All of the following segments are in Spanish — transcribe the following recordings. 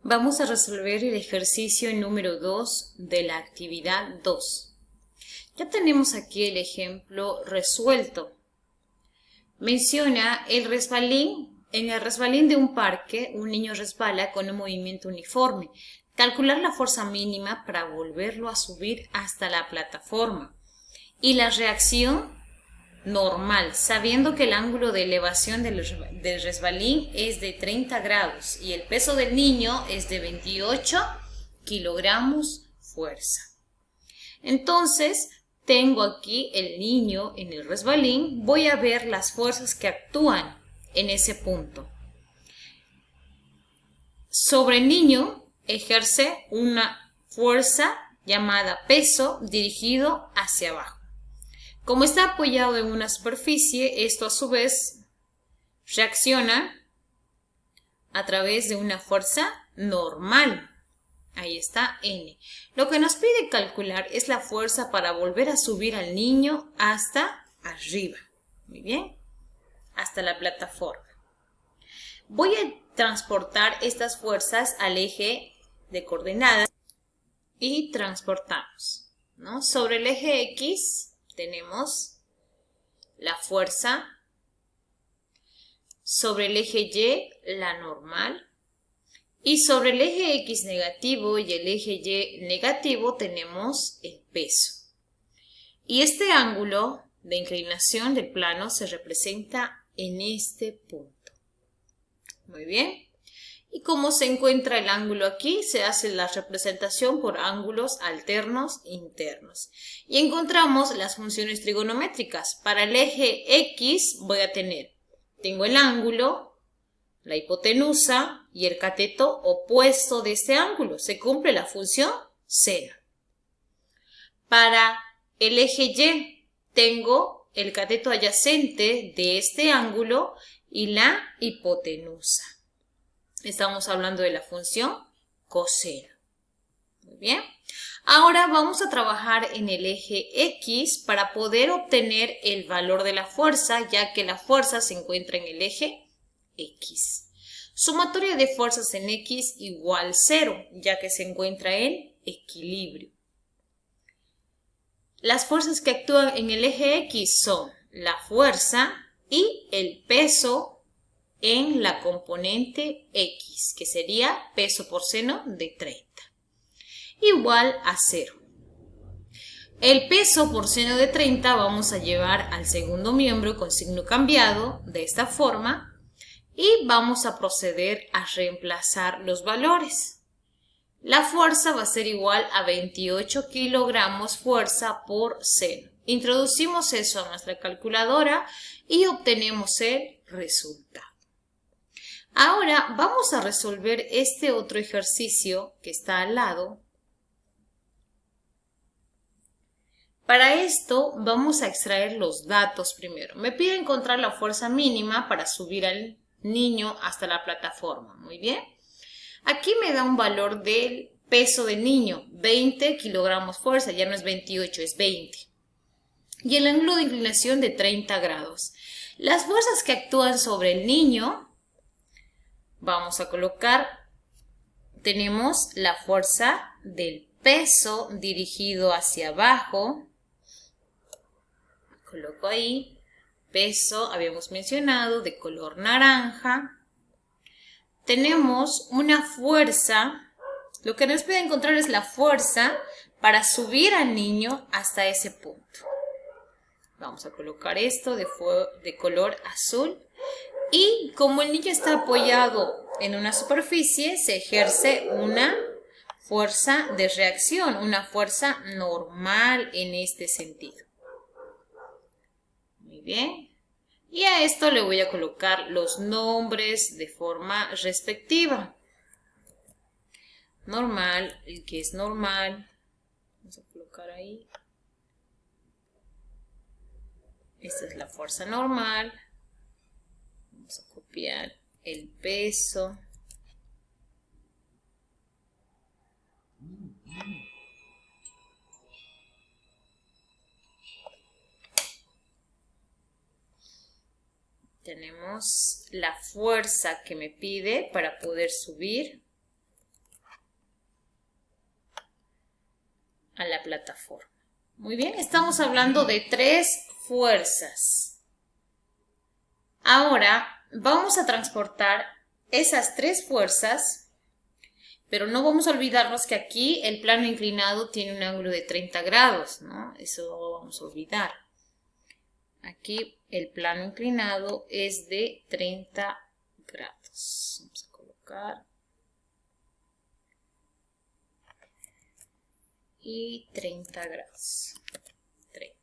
Vamos a resolver el ejercicio número 2 de la actividad 2. Ya tenemos aquí el ejemplo resuelto. Menciona el resbalín. En el resbalín de un parque, un niño resbala con un movimiento uniforme. Calcular la fuerza mínima para volverlo a subir hasta la plataforma. Y la reacción normal, sabiendo que el ángulo de elevación del resbalín es de 30 grados y el peso del niño es de 28 kilogramos fuerza. Entonces, tengo aquí el niño en el resbalín. Voy a ver las fuerzas que actúan en ese punto. Sobre el niño ejerce una fuerza llamada peso dirigido hacia abajo. Como está apoyado en una superficie, esto a su vez reacciona a través de una fuerza normal. Ahí está N. Lo que nos pide calcular es la fuerza para volver a subir al niño hasta arriba. Muy bien. Hasta la plataforma. Voy a transportar estas fuerzas al eje de coordenadas y transportamos, ¿no? Sobre el eje X tenemos la fuerza, sobre el eje Y la normal y sobre el eje X negativo y el eje Y negativo tenemos el peso. Y este ángulo de inclinación del plano se representa en este punto. Muy bien. Y como se encuentra el ángulo aquí, se hace la representación por ángulos alternos internos. Y encontramos las funciones trigonométricas. Para el eje X tengo el ángulo, la hipotenusa y el cateto opuesto de este ángulo. Se cumple la función seno. Para el eje Y tengo el cateto adyacente de este ángulo y la hipotenusa. Estamos hablando de la función coseno. Muy bien. Ahora vamos a trabajar en el eje X para poder obtener el valor de la fuerza, ya que la fuerza se encuentra en el eje X. Sumatoria de fuerzas en X igual 0, ya que se encuentra en equilibrio. Las fuerzas que actúan en el eje X son la fuerza y el peso en la componente X, que sería peso por seno de 30, igual a 0. El peso por seno de 30 vamos a llevar al segundo miembro con signo cambiado, de esta forma, y vamos a proceder a reemplazar los valores. La fuerza va a ser igual a 28 kilogramos fuerza por seno. Introducimos eso a nuestra calculadora y obtenemos el resultado. Ahora vamos a resolver este otro ejercicio que está al lado. Para esto vamos a extraer los datos primero. Me pide encontrar la fuerza mínima para subir al niño hasta la plataforma. Muy bien. Aquí me da un valor del peso del niño, 20 kilogramos fuerza, ya no es 28, es 20. Y el ángulo de inclinación de 30 grados. Las fuerzas que actúan sobre el niño, vamos a colocar, tenemos la fuerza del peso dirigido hacia abajo. Coloco ahí, peso, habíamos mencionado, de color naranja. Tenemos una fuerza, lo que nos puede encontrar es la fuerza para subir al niño hasta ese punto. Vamos a colocar esto de color azul. Y como el niño está apoyado en una superficie, se ejerce una fuerza de reacción, una fuerza normal en este sentido. Muy bien. Y a esto le voy a colocar los nombres de forma respectiva. Normal, el que es normal. Vamos a colocar ahí. Esta es la fuerza normal. Vamos a copiar el peso. Tenemos la fuerza que me pide para poder subir a la plataforma. Muy bien, estamos hablando de 3 fuerzas. Ahora vamos a transportar esas 3 fuerzas, pero no vamos a olvidarnos que aquí el plano inclinado tiene un ángulo de 30 grados, ¿no? Eso no lo vamos a olvidar. Aquí el plano inclinado es de 30 grados. Vamos a colocar. Y 30 grados. 30.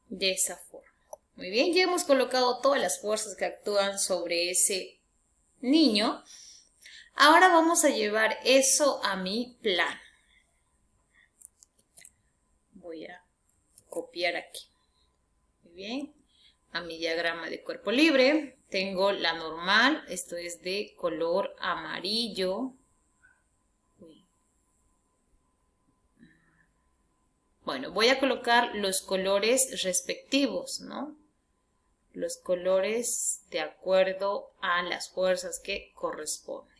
De esa forma. Muy bien, ya hemos colocado todas las fuerzas que actúan sobre ese niño. Ahora vamos a llevar eso a mi plano. Voy a copiar aquí. Muy bien. A mi diagrama de cuerpo libre. Tengo la normal. Esto es de color amarillo. Bueno, voy a colocar los colores respectivos, ¿no? Los colores de acuerdo a las fuerzas que corresponden.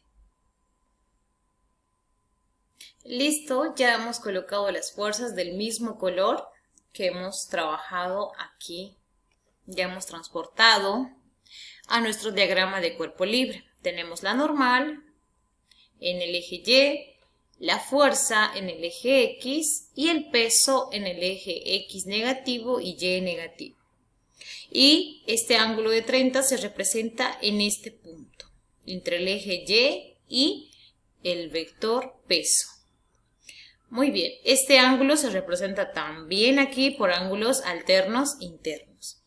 Listo, ya hemos colocado las fuerzas del mismo color que hemos trabajado aquí. Ya hemos transportado a nuestro diagrama de cuerpo libre. Tenemos la normal en el eje Y, la fuerza en el eje X y el peso en el eje X negativo y Y negativo. Y este ángulo de 30 se representa en este punto, entre el eje Y el vector peso. Muy bien, este ángulo se representa también aquí por ángulos alternos internos.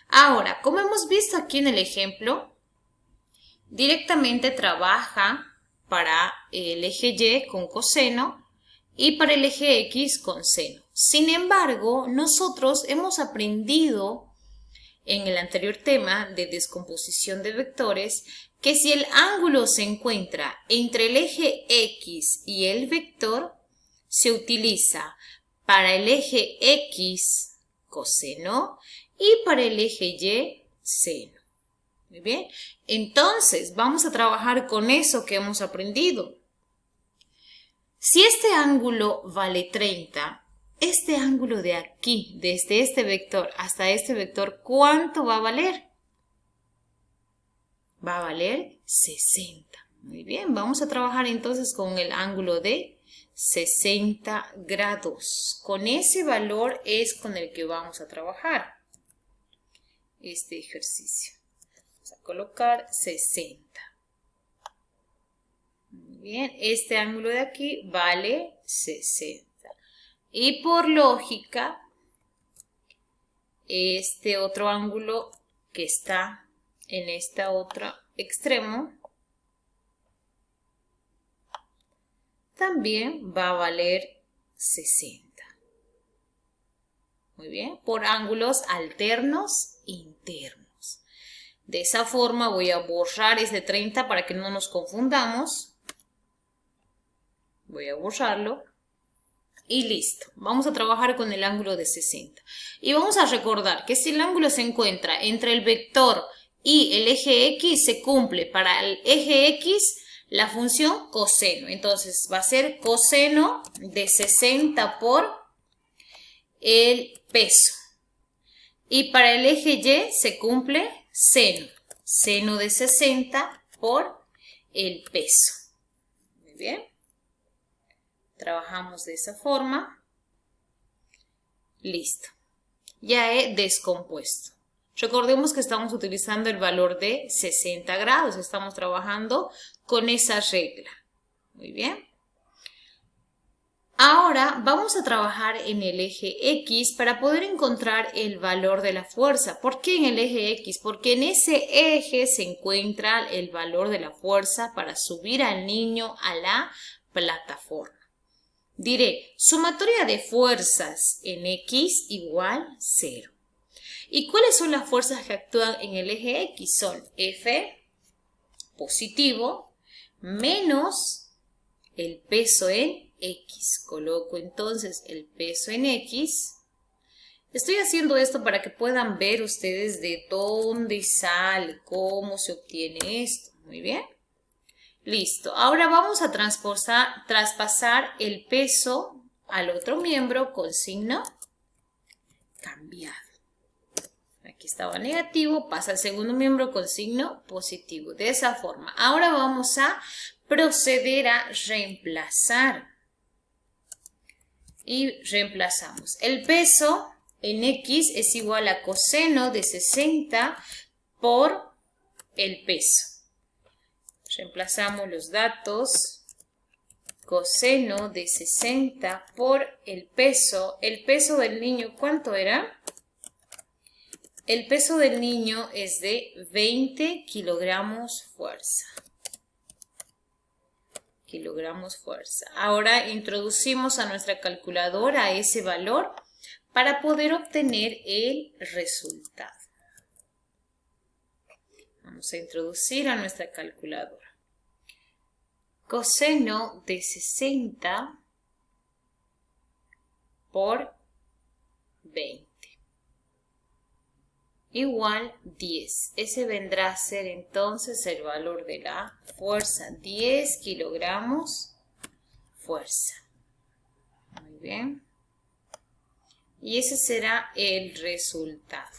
Ahora, como hemos visto aquí en el ejemplo, directamente trabaja para el eje Y con coseno y para el eje X con seno. Sin embargo, nosotros hemos aprendido en el anterior tema de descomposición de vectores que si el ángulo se encuentra entre el eje X y el vector, se utiliza para el eje X coseno y para el eje Y seno. Muy bien, entonces vamos a trabajar con eso que hemos aprendido. Si este ángulo vale 30, este ángulo de aquí, desde este vector hasta este vector, ¿cuánto va a valer? Va a valer 60. Muy bien, vamos a trabajar entonces con el ángulo de 60 grados. Con ese valor es con el que vamos a trabajar este ejercicio. Vamos a colocar 60. Muy bien, este ángulo de aquí vale 60. Y por lógica, este otro ángulo que está en este otro extremo también va a valer 60. Muy bien, por ángulos alternos internos. De esa forma voy a borrar este 30 para que no nos confundamos. Voy a borrarlo. Y listo. Vamos a trabajar con el ángulo de 60. Y vamos a recordar que si el ángulo se encuentra entre el vector y el eje X, se cumple para el eje X la función coseno. Entonces va a ser coseno de 60 por el peso. Y para el eje Y se cumple seno. Seno de 60 por el peso. Muy bien. Trabajamos de esa forma. Listo. Ya he descompuesto. Recordemos que estamos utilizando el valor de 60 grados. Estamos trabajando con esa regla. Muy bien. Ahora vamos a trabajar en el eje X para poder encontrar el valor de la fuerza. ¿Por qué en el eje X? Porque en ese eje se encuentra el valor de la fuerza para subir al niño a la plataforma. Diré, sumatoria de fuerzas en X igual 0. ¿Y cuáles son las fuerzas que actúan en el eje X? Son F positivo menos el peso en X. Coloco entonces el peso en X Estoy haciendo esto para que puedan ver ustedes de dónde sale, cómo se obtiene esto. Muy bien. Listo. Ahora vamos a traspasar el peso al otro miembro con signo cambiado. Aquí estaba negativo, pasa al segundo miembro con signo positivo. De esa forma. Ahora vamos a proceder a reemplazar. Y reemplazamos. El peso en X es igual a coseno de 60 por el peso. Reemplazamos los datos. Coseno de 60 por el peso. El peso del niño, ¿cuánto era? El peso del niño es de 20 kilogramos fuerza. Kilogramos fuerza. Ahora introducimos a nuestra calculadora ese valor para poder obtener el resultado. Vamos a introducir a nuestra calculadora. Coseno de 60 por 20 igual 10. Ese vendrá a ser entonces el valor de la fuerza. 10 kilogramos fuerza. Muy bien. Y ese será el resultado.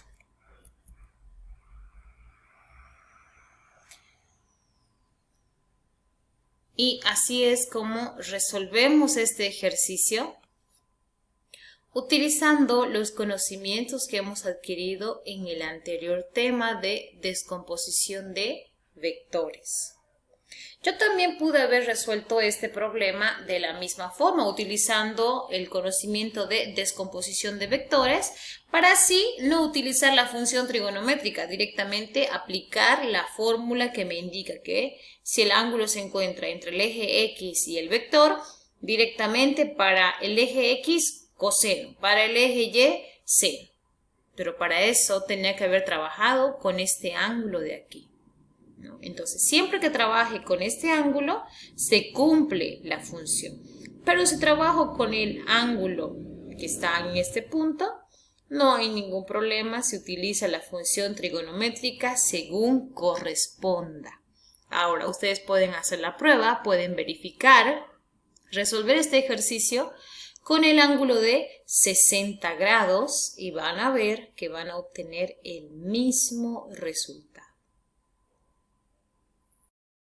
Y así es como resolvemos este ejercicio utilizando los conocimientos que hemos adquirido en el anterior tema de descomposición de vectores. Yo también pude haber resuelto este problema de la misma forma, utilizando el conocimiento de descomposición de vectores, para así no utilizar la función trigonométrica, directamente aplicar la fórmula que me indica que si el ángulo se encuentra entre el eje X y el vector, directamente para el eje X, coseno, para el eje Y, seno. Pero para eso tenía que haber trabajado con este ángulo de aquí. ¿No? Entonces, siempre que trabaje con este ángulo, se cumple la función. Pero si trabajo con el ángulo que está en este punto, no hay ningún problema, se utiliza la función trigonométrica según corresponda. Ahora, ustedes pueden hacer la prueba, pueden verificar, resolver este ejercicio con el ángulo de 60 grados y van a ver que van a obtener el mismo resultado.